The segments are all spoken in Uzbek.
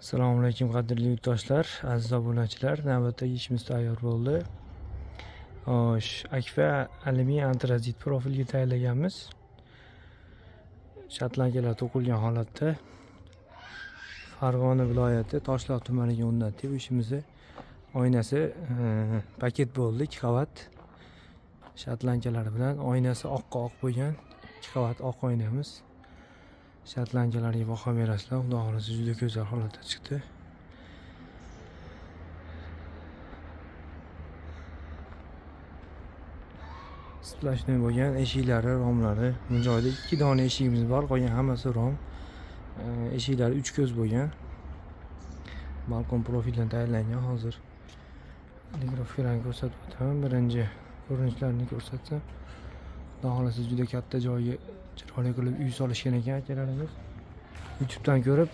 Assalomu alaykum qadrli yurtdoshlar, aziz obunachilar. Navbatdagi ishimiz tayyor bo'ldi. Xo'sh, Akfa alyumin antrazit profilga tayyorlaganmiz. Shotlankalar to'qilgan holatda Farg'ona viloyati Toshloq tumaniga o'rnatdik. Bu ishimizni oynasi paket bo'ldi, 2 qavat. Shotlankalar bilan oynasi oqqa oq bo'lgan 2 qavat oq oynamiz. Shotlankalarga baho berasizlar. Xudo xolasa juda go'zal holatda chiqdi. Splashnoy bo'lgan eshiklari, romlari. Bu joyda 2 dona eshigimiz bor, qolgan hammasi rom. Eshiklari 3 ko'z bo'lgan. Balkon profildan tayyorlangan. Hozir grafikalarni ko'rsatib o'taman. Birinchi ko'rinishlarini ko'rsatsam. Xudo xolasa juda katta joyga chiroyli qilib uy solishgan ekan akalarimiz. YouTube'dan ko'rib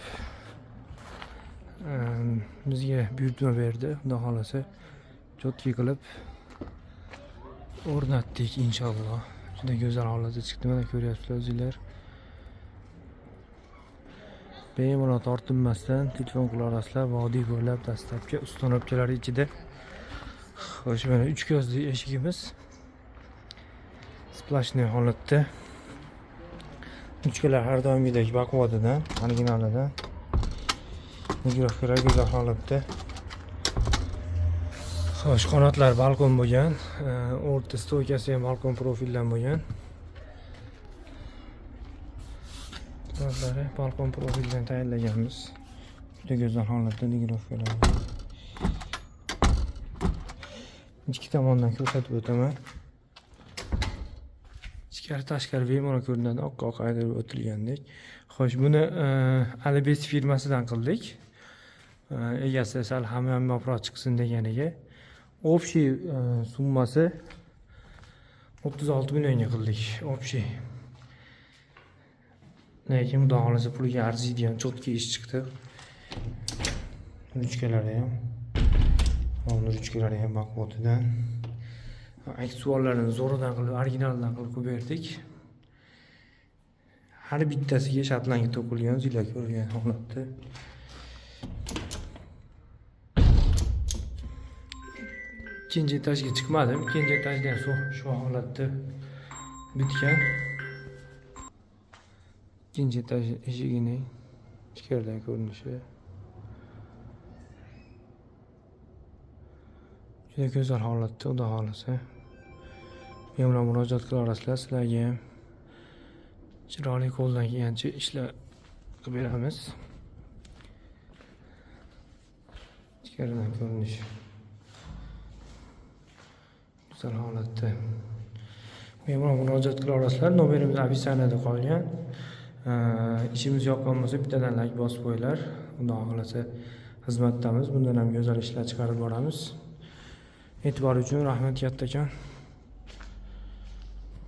bizga buyurtma berdi. Xudo xolasa chotki qilib o'rnatdik inshaalloh. Juda go'zal holatda chiqdi. Mana ko'ryapsizlar o'zingizlar. Bemalol tortinmasdan telefon qila olasizlar. Vodiy bo'ylab dastlabki ustunobchalar ichida. Xo'sh, mana 3 ko'zli eshigimiz. Splashnoy holatda. Uchkalar har doimgidek baquvvatidan, originalidan. Mikrofonar go'zal holatda. Xo'sh, qanotlar balkon bo'lgan, o'rta stoykasi ham balkon profildan bo'lgan. Qanotlari balkon profildan tayyorlaganmiz. Juda go'zal holatda mikrofonar. Ikki tomondan ko'rsatib o'taman. Ichkari tashqari bemalol ko'rinadi, oq aydirib o'tilgandek. Xo'sh, buni Alibes firmasidan qildik. Egasi sal hammayoq chiqsin deganiga. Общий summasi 36 millionga qildik. Общий. Lekin xudo xolasa pulga arziydigan chotki ish chiqdi. Ruchkalari ham. Mana ruchkalari ham baquvvatidan. Aksesuarlarni zo'ridan qilib, originaldan qilib berdik. Har bittasiga shotlanka to'qilgan, o'zingizlar ko'rgan holatda. Ikkinchi etajga chiqmadim. Ikkinchi etajdan shu holatda bitgan. Ikkinchi etaj eshigining ichkaridan ko'rinishi. Juda go'zal holatda, xudo xolasa. Bemalol murojaat qila olasizlar. Sizlarga ham chiroyli qo'ldan kelgancha ishlar qilib beramiz. Ichkaridan ko'rinish go'zal holatda. Bemalol murojaat qila olasizlar. Nomerimiz opisaniyada qolgan. Ishimiz yoqqan bo'lsa bittadan like bosib qo'yinglar. Xudo xolasa xizmatdamiz. Bundan ham go'zal ishlar chiqarib boramiz. E'tibor uchun rahmat kattakon.